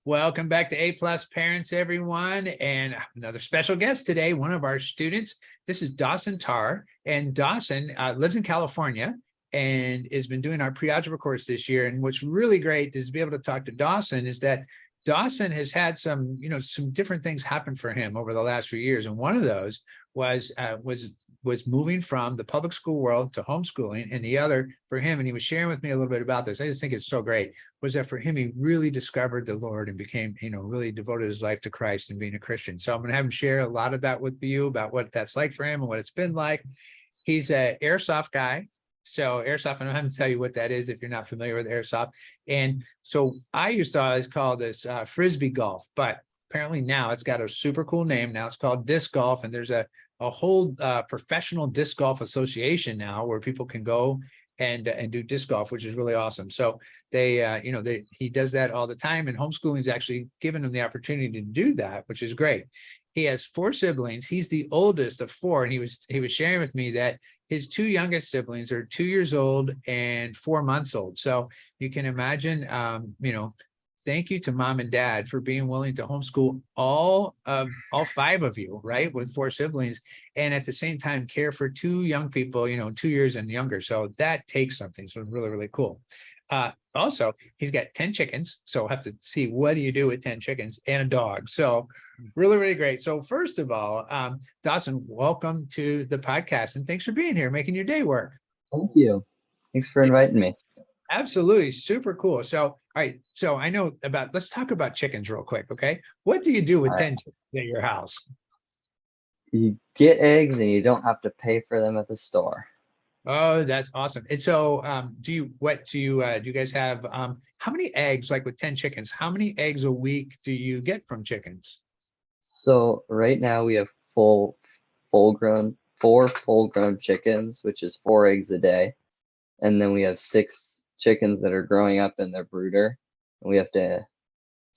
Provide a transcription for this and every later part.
Welcome back to A Plus Parents, everyone, and another special guest today, one of our students. This is Dawson Tarr, and Dawson lives in California and has been doing our pre-algebra course this year. And what's really great is to be able to talk to Dawson is that Dawson has had some different things happen for him over the last few years, and one of those was moving from the public school world to homeschooling, and the other for him, and he was sharing with me a little bit about this. I just think it's so great. Was that for him, he really discovered the Lord and became, really devoted his life to Christ and being a Christian. So I'm going to have him share a lot about with you about what that's like for him and what it's been like. He's an airsoft guy. So airsoft, I don't have to tell you what that is if you're not familiar with airsoft. And so I used to always call this frisbee golf, but apparently now it's got a super cool name. Now it's called disc golf, and there's a whole professional disc golf association now where people can go and do disc golf, which is really awesome. So he does that all the time, and homeschooling is actually given him the opportunity to do that, which is great. He has 4 siblings. He's the oldest of 4, and he was sharing with me that his 2 youngest siblings are 2 years old and 4 months old. So you can imagine, thank you to mom and dad for being willing to homeschool all 5 of you, right, with 4 siblings, and at the same time care for 2 young people, 2 years and younger. So that takes something. So really, really cool. Also, he's got 10 chickens. So we'll have to see what do you do with 10 chickens and a dog. So really, really great. So first of all, Dawson, welcome to the podcast, and thanks for being here, making your day work. Thank you. Thanks for inviting me. Absolutely. Super cool. So, all right. So let's talk about chickens real quick. Okay. What do you do with All 10 right. chickens at your house? You get eggs and you don't have to pay for them at the store. Oh, that's awesome. And so, do you guys have, how many eggs, like with 10 chickens, how many eggs a week do you get from chickens? So right now we have full grown 4 full grown chickens, which is 4 eggs a day. And then we have 6 chickens that are growing up in their brooder. And we have to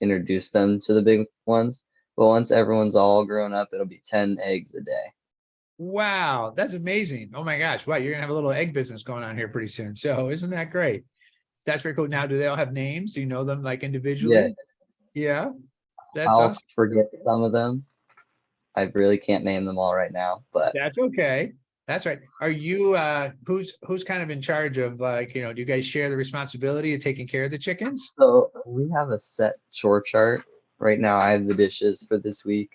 introduce them to the big ones. But once everyone's all grown up, it'll be 10 eggs a day. Wow. That's amazing. Oh my gosh. Wow. You're gonna have a little egg business going on here pretty soon. So isn't that great? That's very cool. Now, do they all have names? Do you know them like Yeah, individually? Yeah. That's I'll awesome. forget some of them. I really can't name them all right now, but That's okay. That's right. Are you who's kind of in charge of, like, do you guys share the responsibility of taking care of the chickens? so we have a set chore chart. Right now, I have the dishes for this week.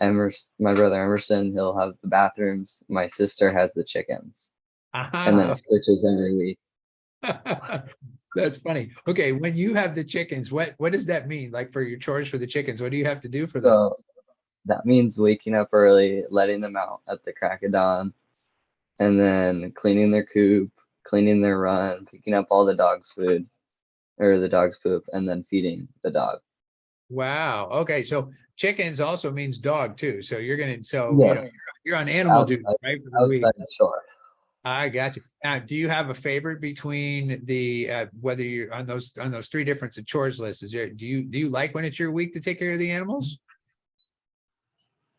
My brother Emerson, he'll have the bathrooms. My sister has the chickens, and then Ah, it switches every week. that's funny. Okay, when you have the chickens, what does that mean? Like for your chores for the chickens, what do you have to do for them? So that means waking up early, letting them out at the crack of dawn, and then cleaning their coop, cleaning their run, picking up all the dog's food or the dog's poop, and then feeding the dog. Wow. Okay, so chickens also means dog too. So Yeah, you're on animal duty, outside right, for the week. outside chore. I got you. Now, do you have a favorite between the whether you're on those 3 different chores lists? Do you like when it's your week to take care of the animals?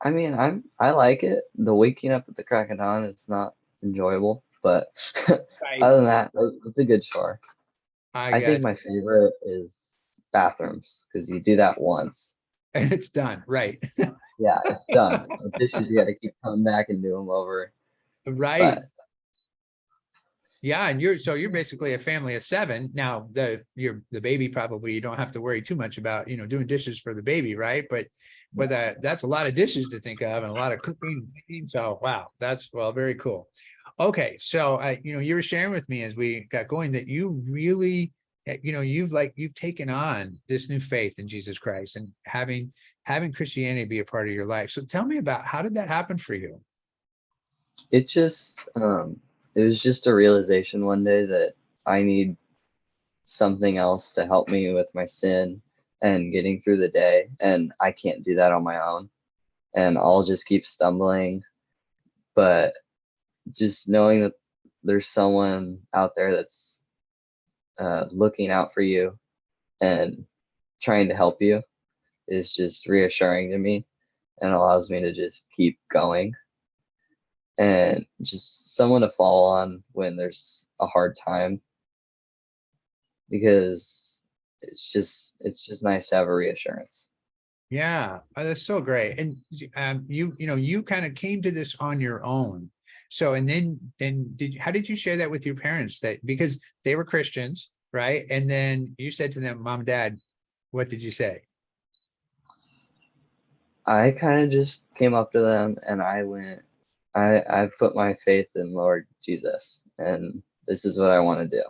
I mean, I like it. The waking up at the crack of dawn is not enjoyable, but Right. other than that, it's a good chore. I I think got my favorite is bathrooms because you do that once. you. And it's done. Right. Yeah, it's done. The dishes you got to keep coming back and do them over. Right. But Yeah, and you're basically a family of 7. Now the baby probably you don't have to worry too much about, doing dishes for the baby, right? But that's a lot of dishes to think of and a lot of cooking and cleaning. So wow, that's well, very cool. Okay, so you were sharing with me as we got going that you really, you've taken on this new faith in Jesus Christ and having Christianity be a part of your life. So tell me about how did that happen for you? it just it was just a realization one day that I need something else to help me with my sin and getting through the day, and I can't do that on my own, and I'll just keep stumbling. But just knowing that there's someone out there that's looking out for you and trying to help you is just reassuring to me and allows me to just keep going and just someone to fall on when there's a hard time because it's just nice to have a reassurance. Yeah, that's so great. And you kind of came to this on your own. So, and then how did you share that with your parents? That because they were Christians, right? And then you said to them, "Mom, Dad, what did you say?" I kind of just came up to them and I've put my faith in Lord Jesus, and this is what I want to do.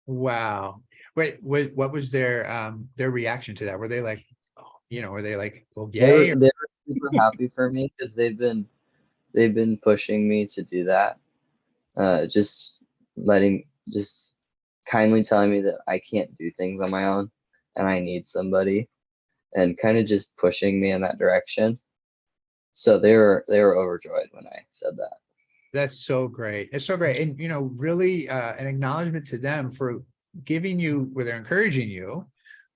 Wow. Wait, what was their reaction to that? Were they like, oh, were they like, well, They were yay? they were super happy for me because they've been pushing me to do that. Just just kindly telling me that I can't do things on my own and I need somebody, and kind of just pushing me in that direction. So they were overjoyed when I said that. That's so great. It's so great. And, really an acknowledgement to them for giving you where they're encouraging you,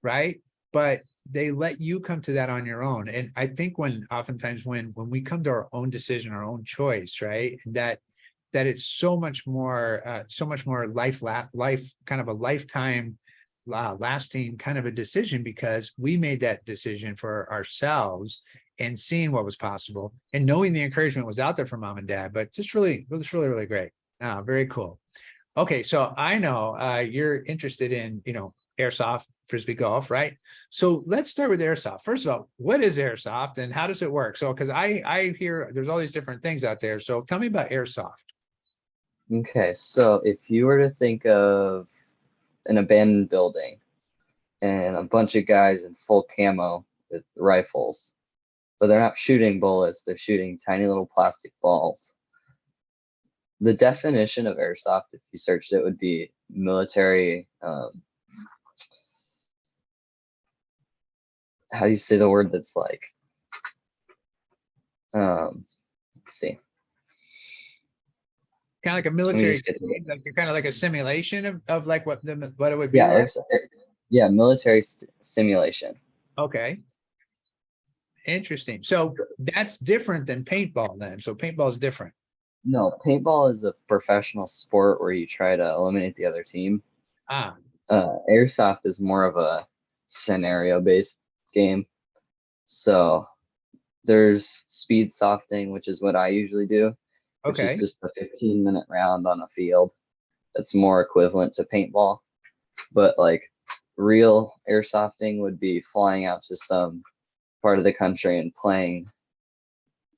right? But they let you come to that on your own. And I think oftentimes when we come to our own decision, our own choice, right? That it's so much more life kind of a lifetime lasting kind of a decision because we made that decision for ourselves and seeing what was possible and knowing the encouragement was out there for mom and dad, but just really, it was really, really great. Very cool. Okay. So I know you're interested in, airsoft, frisbee golf, right? So let's start with airsoft. First of all, what is airsoft and how does it work? So, because I hear there's all these different things out there. So tell me about airsoft. Okay, so if you were to think of an abandoned building and a bunch of guys in full camo with rifles, but they're not shooting bullets, they're shooting tiny little plastic balls. The definition of airsoft, if you searched it, would be military. How do you say the word that's like? Let's see. Kind of like a Let me military, just get to it. like you're kind of like a simulation of like what it would be Yeah, there. yeah, military simulation. Okay. Interesting. So that's different than paintball then. So paintball is different. No, paintball is a professional sport where you try to eliminate the other team. Ah, Airsoft is more of a scenario-based game. So there's speed softing, which is what I usually do, which is okay. just a 15-minute round on a field. That's more equivalent to paintball. But like real airsofting would be flying out to some part of the country and playing.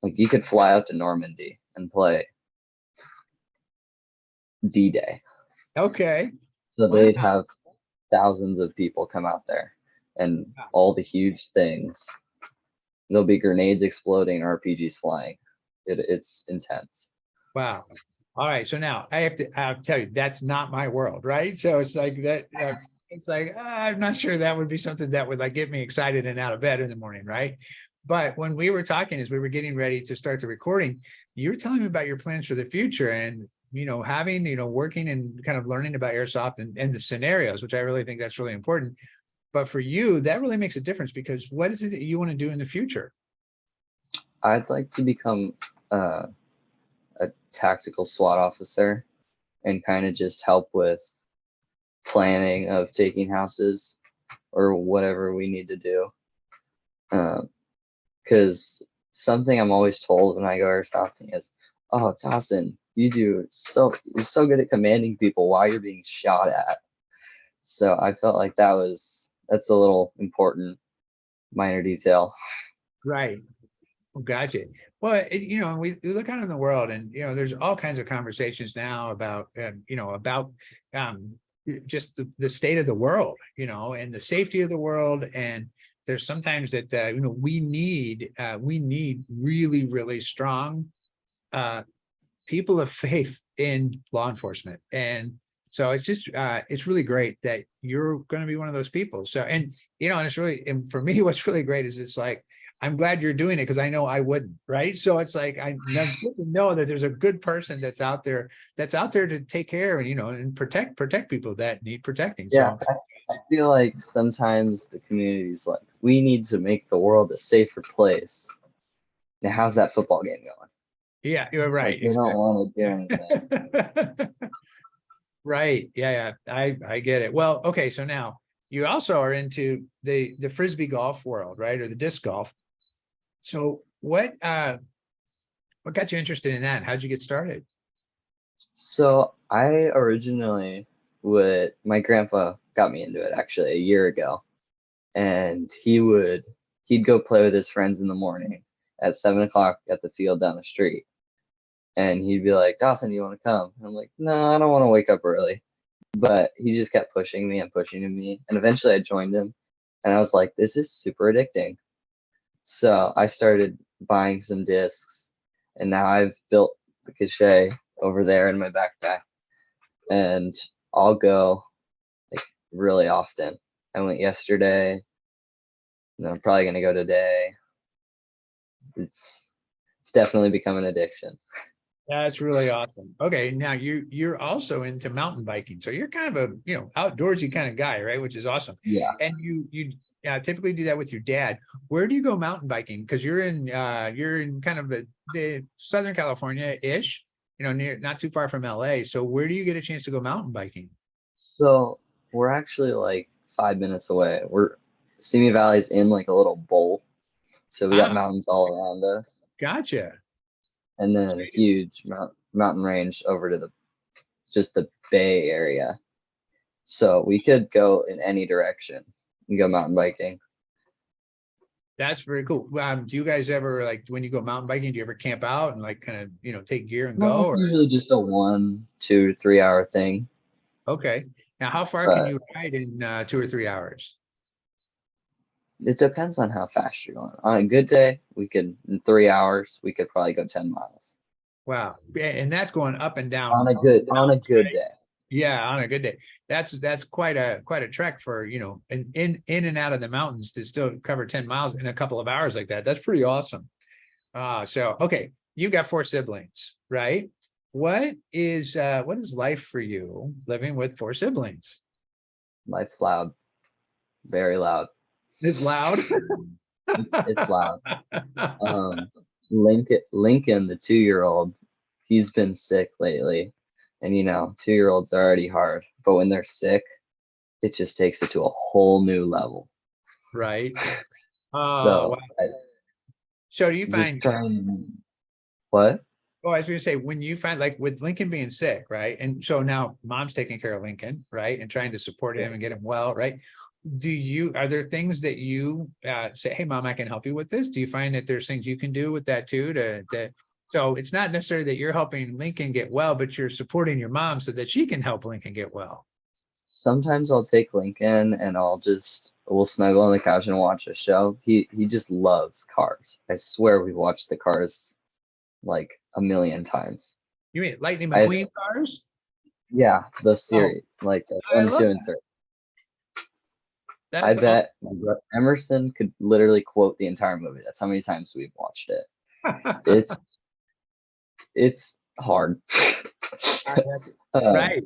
Like you could fly out to Normandy and play D-Day. Okay. So Wow. they'd have thousands of people come out there and all the huge things. There'll be grenades exploding, RPGs flying. It's intense. Wow. All right. So now I have to tell you, that's not my world, right? So it's like that. It's like I'm not sure that would be something that would like get me excited and out of bed in the morning, right? But when we were talking, as we were getting ready to start the recording, you were telling me about your plans for the future and having working and kind of learning about airsoft and the scenarios, which I really think that's really important. But for you, that really makes a difference because what is it that you want to do in the future? I'd like to become uh, a tactical SWAT officer and kind of just help with planning of taking houses or whatever we need to do. Because something I'm always told when I go airsofting is, "Oh, Dawson, you're so good at commanding people while you're being shot at." So I felt like that's a little important minor detail. Right. Oh, gotcha. Well, we look out in the world and, there's all kinds of conversations now about just the state of the world, and the safety of the world. And there's sometimes that, we need really, really strong people of faith in law enforcement. And so it's really great that you're going to be one of those people. So, and, and it's really, and for me, what's really great is it's like, I'm glad you're doing it because I know I wouldn't, right? So it's like, it's good to know that there's a good person that's out there to take care and, and protect people that need protecting. Yeah, So I feel like sometimes the community's like, we need to make the world a safer place. Now, how's that football game going? yeah, you're Like right. they don't Exactly. want to do anything. Right. Yeah, yeah. I get it. Well, okay, so now you also are into the frisbee golf world, right? Or the disc golf. So what got you interested in that? How'd you get started? So I originally would, my grandpa got me into it actually a year ago, and he'd go play with his friends in the morning at 7 o'clock at the field down the street. And he'd be like, Dawson, you want to come? And I'm like, no, I don't want to wake up early. But he just kept pushing me and pushing me. And eventually I joined him, and I was like, this is super addicting. So I started buying some discs, and now I've built the cachet over there in my backpack, and I'll go like really often. I went yesterday, and I'm probably gonna go today. It's definitely become an addiction. That's really awesome. Okay, now you're also into mountain biking, so you're kind of a outdoorsy kind of guy, right? Which is awesome. Yeah. And you typically do that with your dad. Where do you go mountain biking? Because you're in kind of the Southern California ish, near not too far from LA. So where do you get a chance to go mountain biking? So we're actually like 5 minutes away. We're Simi Valley's in like a little bowl, so we got Ah, mountains all around us, gotcha. and So then a huge mountain range over to the just the Bay Area. So we could go in any direction and go mountain biking. that's very cool. Do you guys ever like when you go mountain biking? Do you ever camp out and like kind of take gear and No, go? it's Or usually just a 1, 2, 3 hour thing, okay, now how far can but you ride in 2 or 3 hours? it depends on how fast you're going. On a good day, we could in 3 hours we could probably go 10 miles. Wow. And that's going up and On down a good on a mountains, good right? day. Yeah, on a good day. That's quite a trek for, in and out of the mountains to still cover 10 miles in a couple of hours like that. That's pretty awesome. So okay, you got four siblings, right? What is life for you living with four siblings? Life's loud, very loud. Is loud. It's loud. Lincoln, the 2-year-old, he's been sick lately, and 2-year-olds are already hard, but when they're sick, it just takes it to a whole new level. Right. Wow. So I So do you just find trying. What? Oh, I was going to say, when you find like with Lincoln being sick, right? And so now mom's taking care of Lincoln, right? And trying to support Yeah. him and get him well, right? Are there things that you say, hey, mom, I can help you with this? Do you find that there's things you can do with that too? So it's not necessarily that you're helping Lincoln get well, but you're supporting your mom so that she can help Lincoln get well. Sometimes I'll take Lincoln and we'll snuggle on the couch and watch a show. He just loves cars. I swear we've watched the Cars like a million times. You mean Lightning I McQueen cars? Yeah, the Oh, series, like I one, love two, and three. I that. That's bet Emerson could literally quote the entire movie. That's how many times we've watched it. awesome. It's it's hard. um, Right.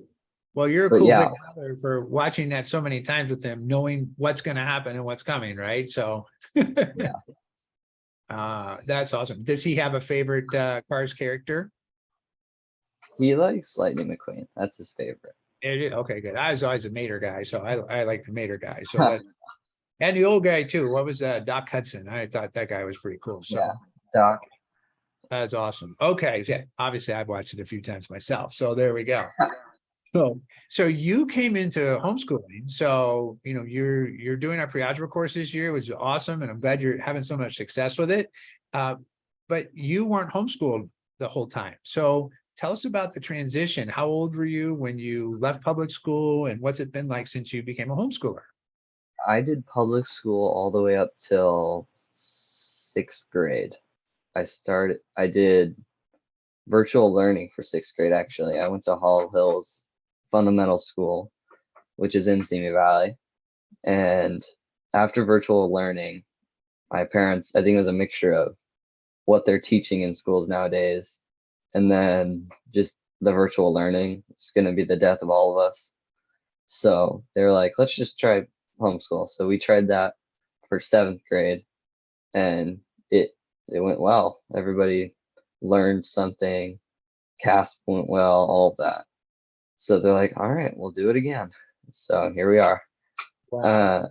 Well, you're a but cool yeah, big brother for watching that so many times with him, knowing what's going to happen and what's coming, right? So yeah, that's awesome. Does he have a favorite Cars character? he likes Lightning McQueen. That's his favorite. Okay, good. I was always a Mater guy, so I like the Mater guy. So that and the old guy too. What was Doc Hudson? I thought that guy was pretty cool. Yeah, So Doc. that's awesome. Okay, yeah. Obviously, I've watched it a few times myself. So there we go. So you came into homeschooling. So you're doing our pre-algebra course this year, which is awesome, and I'm glad you're having so much success with it. Uh, but you weren't homeschooled the whole time. So tell us about the transition. How old were you when you left public school, and what's it been like since you became a homeschooler? I did public school all the way up till 6th grade. I did virtual learning for 6th grade, actually. I went to Hall Hills Fundamental School, which is in Simi Valley. And after virtual learning, my parents, I think it was a mixture of what they're teaching in schools nowadays, and then just the virtual learning. It's going to be the death of all of us. So they're like, let's just try homeschool. So we tried that for 7th grade, and it went well. Everybody learned something. CASP went well, all of that. So they're like, all right, we'll do it again. So here we are. Wow. Uh,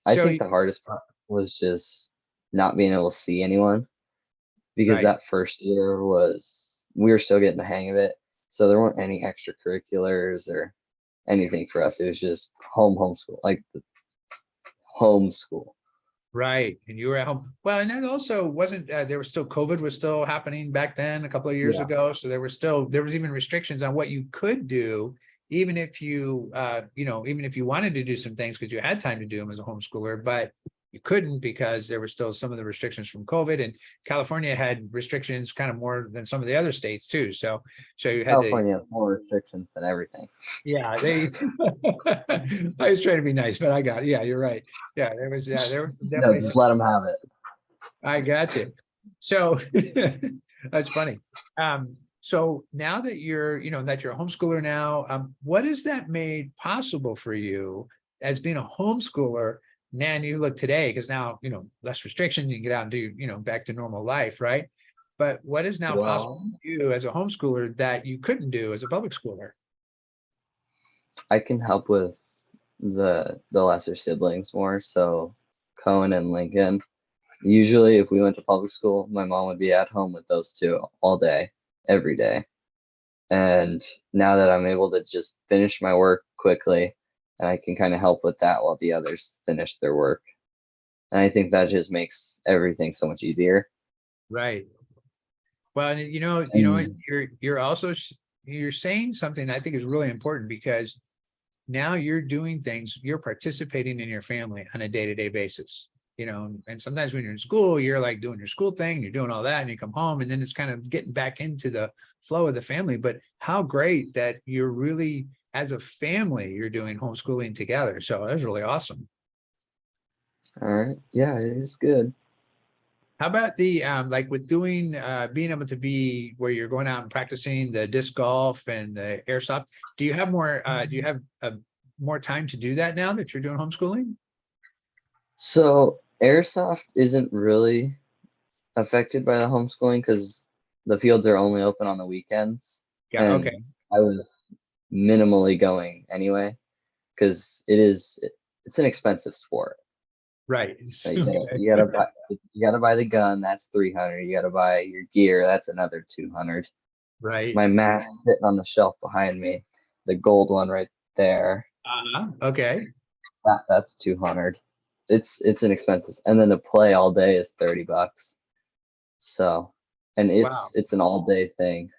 I So, think the hardest part was just not being able to see anyone because right. that first year was we were still getting the hang of it. So there weren't any extracurriculars or anything for us. It was just homeschool, like the homeschool. Right. And you were at home. Well, and that also wasn't, there was still, COVID was still happening back then a couple of years Yeah. ago. So there was even restrictions on what you could do, even if you, even if you wanted to do some things because you had time to do them as a homeschooler, but you couldn't because there were still some of the restrictions from COVID, and California had restrictions kind of more than some of the other states too. So you had to, California has more restrictions than everything. yeah, they, I was trying to be nice, but I got it. Yeah, you're right. Yeah, there was No, definitely just some. let them have it. I got you. So that's funny. So now that that you're a homeschooler now, what has that made possible for you as being a homeschooler? Now you look today, because now, less restrictions, you can get out and do, back to normal life, right? But what is now possible Well, for you as a homeschooler that you couldn't do as a public schooler? I can help with the lesser siblings more. So Cohen and Lincoln. Usually, if we went to public school, my mom would be at home with those two all day, every day. And now that I'm able to just finish my work quickly, and I can kind of help with that while the others finish their work. And I think that just makes everything so much easier. Right. Well, and And you're also you're saying something I think is really important, because now you're doing things, you're participating in your family on a day-to-day basis. And sometimes when you're in school, you're like doing your school thing, you're doing all that, and you come home, and then it's kind of getting back into the flow of the family. But how great that you're really, as a family, you're doing homeschooling together. So that's really awesome. all right, yeah, it is good. How about the like with doing being able to be where you're going out and practicing the disc golf and the airsoft? Do you have more time to do that now that you're doing homeschooling? So airsoft isn't really affected by the homeschooling because the fields are only open on the weekends, Yeah, okay. and I was minimally going anyway because it's an expensive sport. Right. So you gotta buy the gun, that's 300. You gotta buy your gear, that's another 200. Right. My mask sitting on the shelf behind me, the gold one right there, Okay. that's 200. It's an expensive, and then to play all day is $30. So, and it's Wow. it's an all day thing.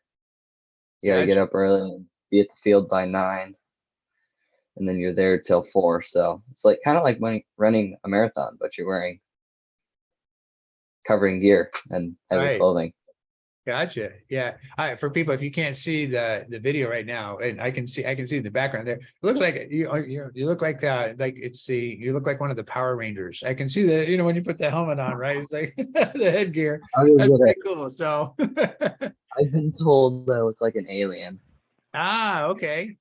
You gotta get Gotcha. up early and be at the field by 9, and then you're there till 4. So it's like kind of like running a marathon, but you're wearing covering gear and heavy Right. clothing. Gotcha. Yeah. For people, if you can't see the video right now, and I can see the background there. It looks like you look you look like one of the Power Rangers. I can see when you put the helmet on, right? It's like the headgear. I was That's gonna pretty cool. So I've been told that I look like an alien. okay.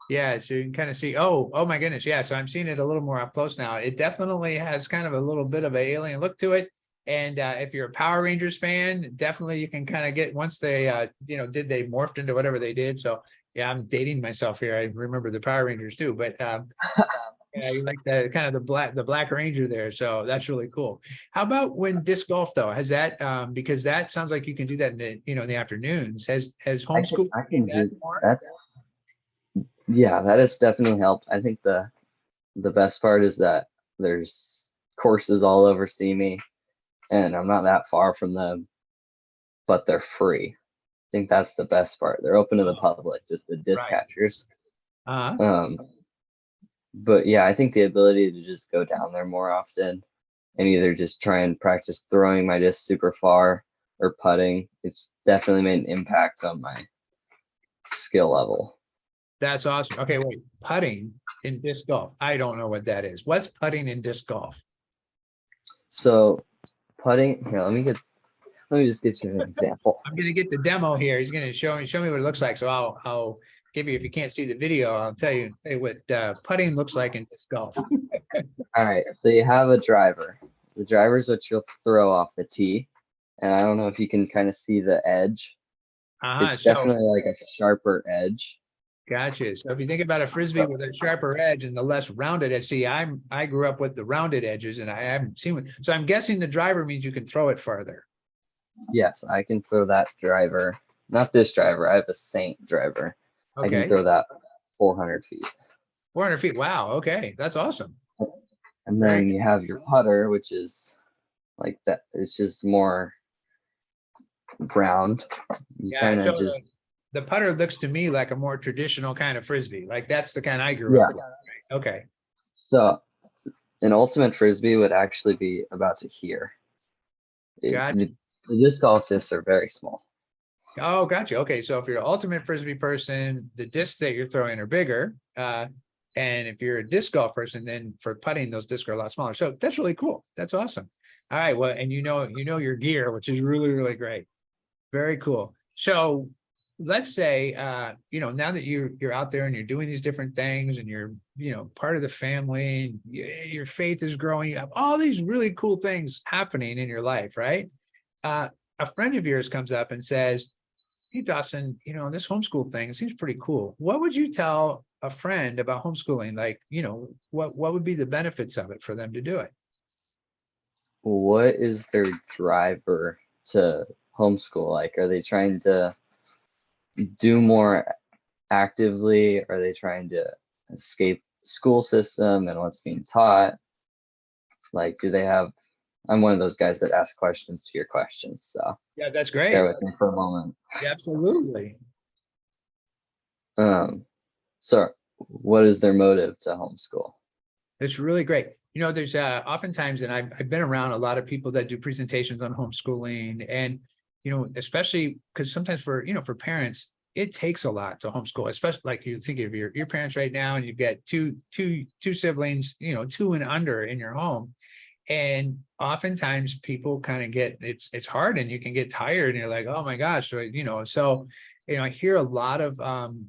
Yeah, so you can kind of see, oh my goodness. Yeah. So I'm seeing it a little more up close now. It definitely has kind of a little bit of an alien look to it. And if you're a Power Rangers fan, definitely you can kind of get, once they they morphed into whatever they did. So yeah, I'm dating myself here. I remember the Power Rangers too, but yeah, you like the kind of the Black Ranger there. So that's really cool. How about when disc golf though? Has that because that sounds like you can do that in the afternoons. Has I can homeschool I made can that do more? that. Yeah, that has definitely helped. I think the best part is that there's courses all over Simi, and I'm not that far from them, but they're free. I think that's the best part. They're open to the Oh, public, just the disc right. catchers. Uh-huh. Um, but yeah, I think the ability to just go down there more often and either just try and practice throwing my disc super far or putting, it's definitely made an impact on my skill level. That's awesome. Okay, wait. Putting in disc golf. I don't know what that is. What's putting in disc golf? So putting here, let me just get you an example. I'm gonna get the demo here. He's gonna show me what it looks like. So I'll give you, if you can't see the video, I'll tell you what putting looks like in disc golf. All right, so you have a driver. The driver is what you'll throw off the tee, and I don't know if you can kind of see the edge. It's So definitely like a sharper edge. gotcha. So if you think about a frisbee But with a sharper edge and the less rounded edge, see, I grew up with the rounded edges and I haven't seen one. So I'm guessing the driver means you can throw it farther. yes, I can throw that driver. Not this driver. I have a Saint driver. I can Okay. throw that 400 feet. 400 feet. Wow. Okay. That's awesome. And Very then you have your putter, which is like that. It's just more ground. You Yeah. kind So of just, the putter looks to me like a more traditional kind of frisbee. Like that's the kind I grew up yeah. with. Okay. So an ultimate frisbee would actually be about to here. Got The disc golf discs are very small. Oh, gotcha. Okay. So if you're an ultimate frisbee person, the discs that you're throwing are bigger. And if you're a disc golf person, then for putting, those discs are a lot smaller. So that's really cool. That's awesome. All right. Well, and you know your gear, which is really, really great. Very cool. So let's say now that you're out there and you're doing these different things and you're, part of the family and your faith is growing, you have all these really cool things happening in your life, right? A friend of yours comes up and says, "Hey, Dawson, this homeschool thing seems pretty cool. What would you tell a friend about homeschooling? Like, what would be the benefits of it for them to do it?" What is their driver to homeschool? Like, are they trying to do more actively? Are they trying to escape the school system and what's being taught? Like, do they have? I'm one of those guys that ask questions to your questions. So Yeah, that's bear great. with me for a moment. Yeah, absolutely. Um, so what is their motive to homeschool? It's really great. There's oftentimes, and I've been around a lot of people that do presentations on homeschooling, and especially because sometimes for parents, it takes a lot to homeschool, especially like you think of your parents right now, and you've got two siblings, two and under in your home. And oftentimes people kind of get it's hard and you can get tired and you're like, oh my gosh, so I hear a lot of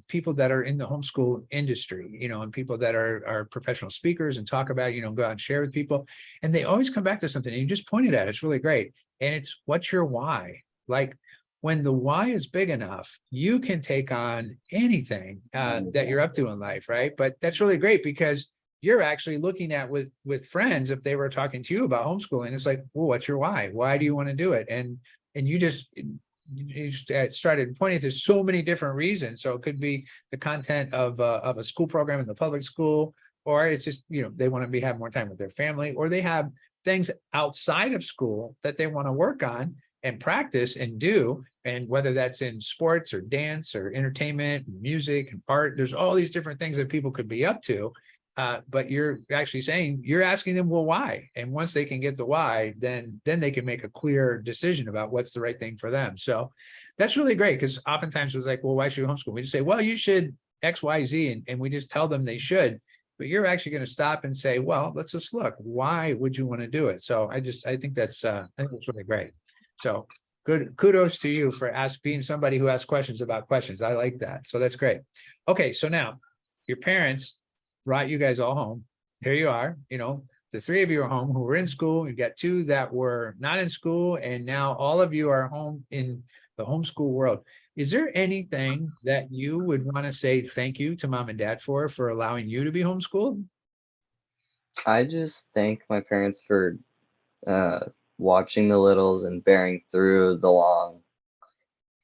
people that are in the homeschool industry, and people that are professional speakers and talk about, go out and share with people. And they always come back to something and you just pointed at it's really great. And it's what's your why? Like when the why is big enough, you can take on anything that you're up to in life, right? But that's really great because you're actually looking at with friends, if they were talking to you about homeschooling, it's like, well, what's your why? Why do you want to do it? And you started pointing to so many different reasons. So it could be the content of a school program in the public school, or it's just, they want to have more time with their family, or they have things outside of school that they want to work on and practice and do. And whether that's in sports or dance or entertainment, music and art, there's all these different things that people could be up to. But you're actually saying you're asking them, well, why? And once they can get the why, then they can make a clear decision about what's the right thing for them. So that's really great because oftentimes it was like, well, why should you homeschool? We just say, well, you should X, Y, Z, and we just tell them they should. But you're actually going to stop and say, well, let's just look. Why would you want to do it? So I think that's really great. So good, kudos to you for being somebody who asks questions about questions. I like that. So that's great. Okay, so now your parents brought you guys all home. Here you are, the three of you are home who were in school. You've got two that were not in school, and now all of you are home in the homeschool world. Is there anything that you would want to say thank you to mom and dad for allowing you to be homeschooled? I just thank my parents for uh, watching the littles and bearing through the long,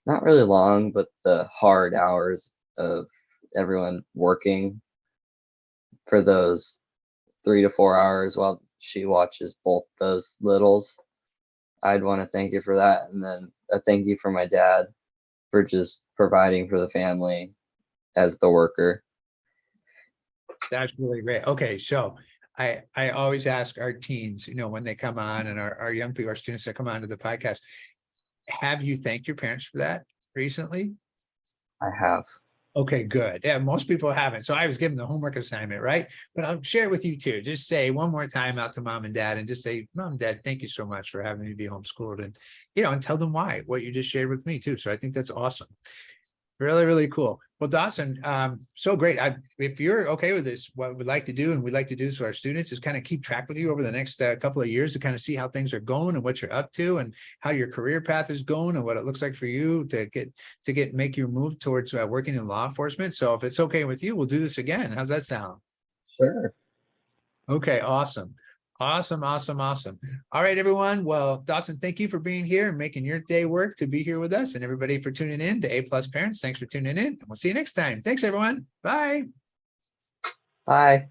not really long, but the hard hours of everyone working for those 3 to 4 hours while she watches both those littles. I'd want to thank you for that. And then a thank you for my dad for just providing for the family as the worker. That's really great. Okay, so I always ask our teens, when they come on, and our young people, our students that come on to the podcast, have you thanked your parents for that recently? I have. Okay, good. Yeah, most people haven't. So I was given the homework assignment, right? But I'll share it with you too. Just say one more time out to mom and dad and just say, Mom and Dad, thank you so much for having me be homeschooled. And, and tell them why, what you just shared with me too. So I think that's awesome. Really, really cool. Well, Dawson, so great. If you're okay with this, what we'd like to do, and we'd like to do this to our students, is kind of keep track with you over the next couple of years to kind of see how things are going and what you're up to and how your career path is going and what it looks like for you to make your move towards working in law enforcement. So if it's okay with you, we'll do this again. How's that sound? Sure. Okay, awesome. Awesome, awesome, awesome. All right, everyone. Well, Dawson, thank you for being here and making your day work to be here with us, and everybody for tuning in to A+ Parents. Thanks for tuning in, and we'll see you next time. Thanks, everyone. Bye. Bye.